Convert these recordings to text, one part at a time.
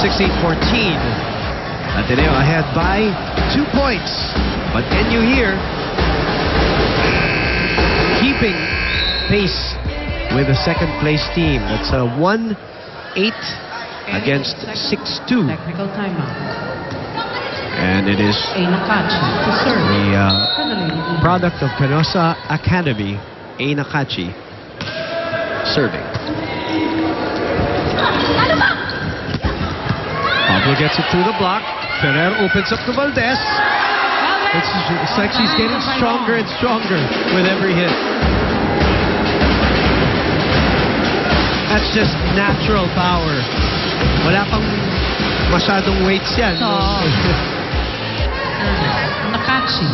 16-14. Ateneo ahead by 2 points. But NU here keeping pace with the second-place team. That's a 1-8 against 6-2. Technical timeout. And it is the product of Canosa Academy, A. Nakachi, serving. Pablo gets it through the block. Ferrer opens up to Valdez. It's like she's getting stronger and stronger with every hit. That's just natural power. Wala pang masyadong weights yan. Nakachi.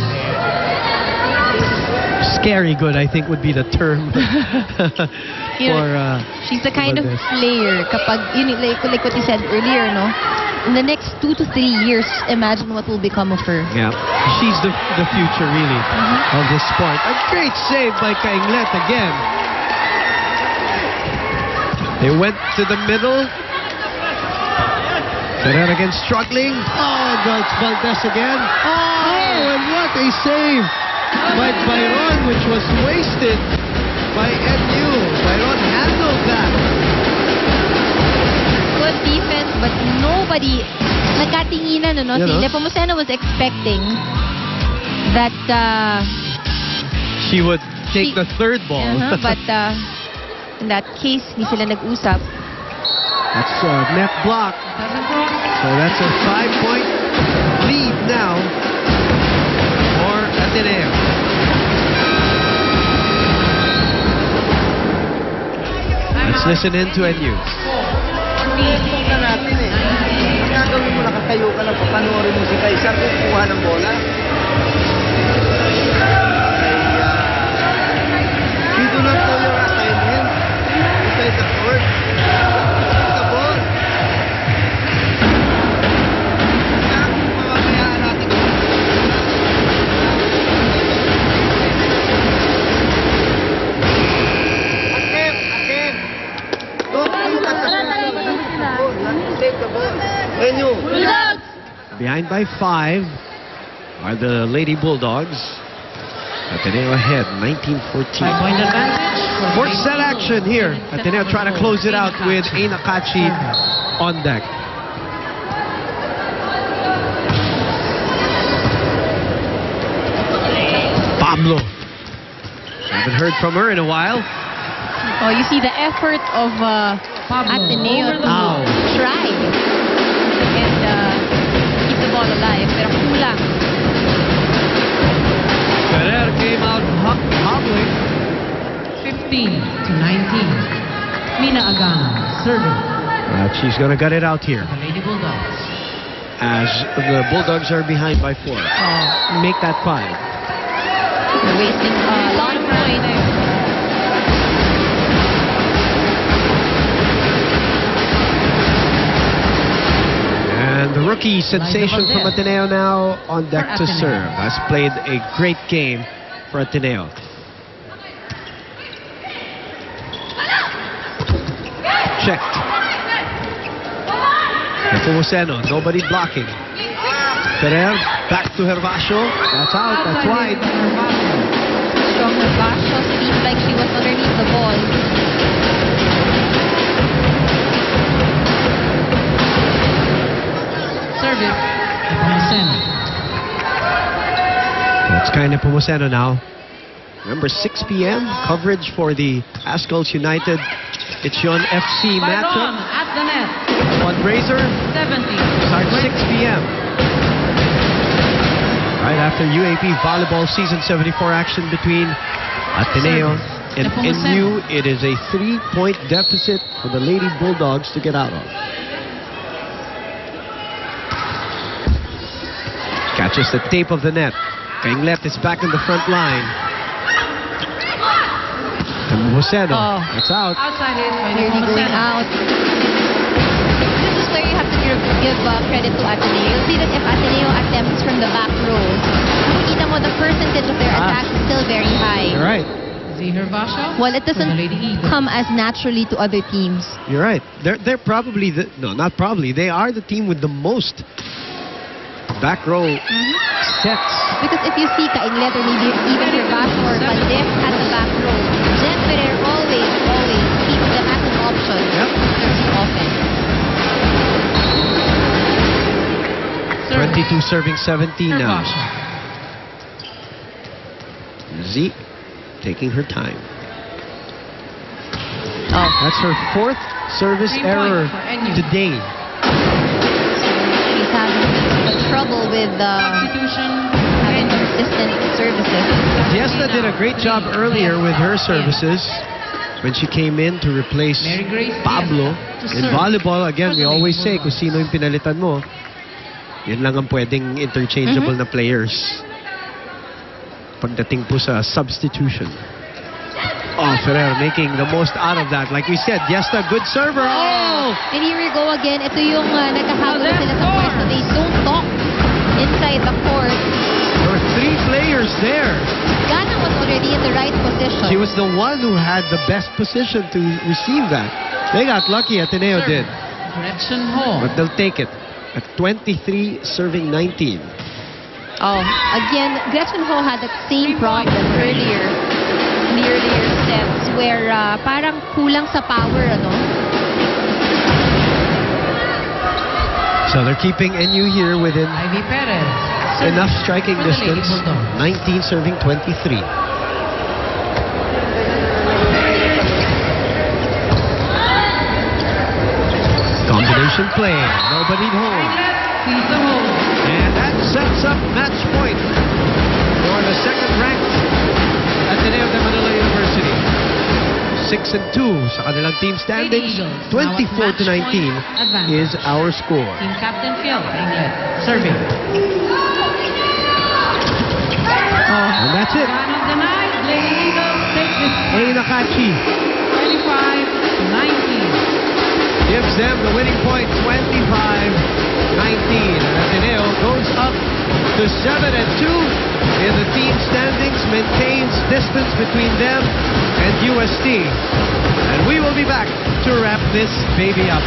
Scary good, I think, would be the term for she's the kind of player kapag like what you said earlier, no? In the next 2 to 3 years, imagine what will become of her. Yeah, she's the future really of this sport. A great save by Kainglet again. They went to the middle. Ferrer again struggling. Oh, Valdez again. Oh, and what a save by Byron, which was wasted by NU. Byron handled that. Good defense, but nobody nagkatinginan, no? Si Nepomuceno was expecting that she would take the third ball. But in that case, hindi sila nag-usap. That's a net block. So that's a 5-point lead now for Ateneo. Let's listen in to NU. Facebook na natin eh. Ang gagawin mo, nakatayo ka lang, papanoorin mo si Kaisar kung kuha ng bola. We do not know your assignment inside the court. The ball. Kaya kung mamamayaan natin ito. Akim! Don't you take the ball. NU. Behind by 5 are the Lady Bulldogs. Ateneo ahead, 19-14. 5-point advantage. Fourth set action here. Ateneo trying to close it out with A. Nakachi on deck. Pablo. Haven't heard from her in a while. Oh, you see the effort of Ateneo to try and keep the ball alive. Pero kulang. Ferrer came out hobbling. 15-19. Mina Agana serving. She's going to gut it out here. The Lady Bulldogs. As the Bulldogs are behind by 4. Make that 5. They're wasting a lot of points. And the rookie sensation from Ateneo now on deck to serve. Has played a great game for Ateneo. Checked. Nepomuceno, nobody blocking. Ferrer, back to Hervasio. That's out, that's wide. Strong Hervasio seemed like she was underneath the ball. Service. Nepomuceno. It's kind of Nepomuceno now. Remember, 6 p.m. coverage for the Ascals United Ichion FC matchup. At the net. Fundraiser 70. starts 6 p.m. Right after UAP volleyball season 74 action between Ateneo and NU. It is a 3-point deficit for the Lady Bulldogs to get out of. Catches the tape of the net. Kainglet is back in the front line. And Nepomuceno, that's out. Outside hit by Nearly going out. This is where you have to give credit to Ateneo. You'll see that if Ateneo attempts from the back row, makikita mo the percentage of their attacks is still very high. You're right. See Hervasha. Well, it for the doesn't Lady Eagles. come as naturally to other teams. You're right. They're probably no, not probably. They are the team with the most back row sets. Because if you see Kainglet or maybe even Hervasha or Pandef at the back row, Jen Ferrer always keeps them as an option. Yep. Often. Serve. 22 serving 17 now. Hervasha. Z taking her time. Oh. That's her 4th service 3 error points for NU. today. She's having trouble with Substitution. having consistent services. Diesta did a great job earlier with her services when she came in to replace Mary Grace Pablo. Diaz to In serve. volleyball, again, we For the always Lady say kung sino yung pinalitan mo, yun lang ang pwedeng interchangeable na players. Pagdating po sa substitution. Oh, Ferrer making the most out of that. Like we said, Diesta, good server. Oh! And here we go again. Ito yung nagkahabol sila sa pwesto. They don't talk inside the court. There were 3 players there. Gana was already in the right position. She was the one who had the best position to receive that. They got lucky, Ateneo Serve. did. Gretchen Hall. But they'll take it. At 23 serving 19. Oh, again, Gretchen Ho had the same problem earlier in the earlier sets where parang kulang sa power, ano? So they're keeping NU here within Ivy Perez. Serve. enough striking For the Lady distance. Bulldogs. 19 serving 23. Combination play. Nobody home. Sees the hole. And that sets up match point for the second-ranked Ateneo de Manila University. 6-2 sa kanilang team standings. Lady Eagles. 24 to 19 Advantage. is our score. Team Captain Phil Inglet. Serving. And that's it. Man of the night. Lady Eagles take this A. Nakachi 25 to 19. gives them the winning point, 25-19. And Ateneo goes up to 7-2 in the team standings, maintains distance between them and UST. And we will be back to wrap this baby up.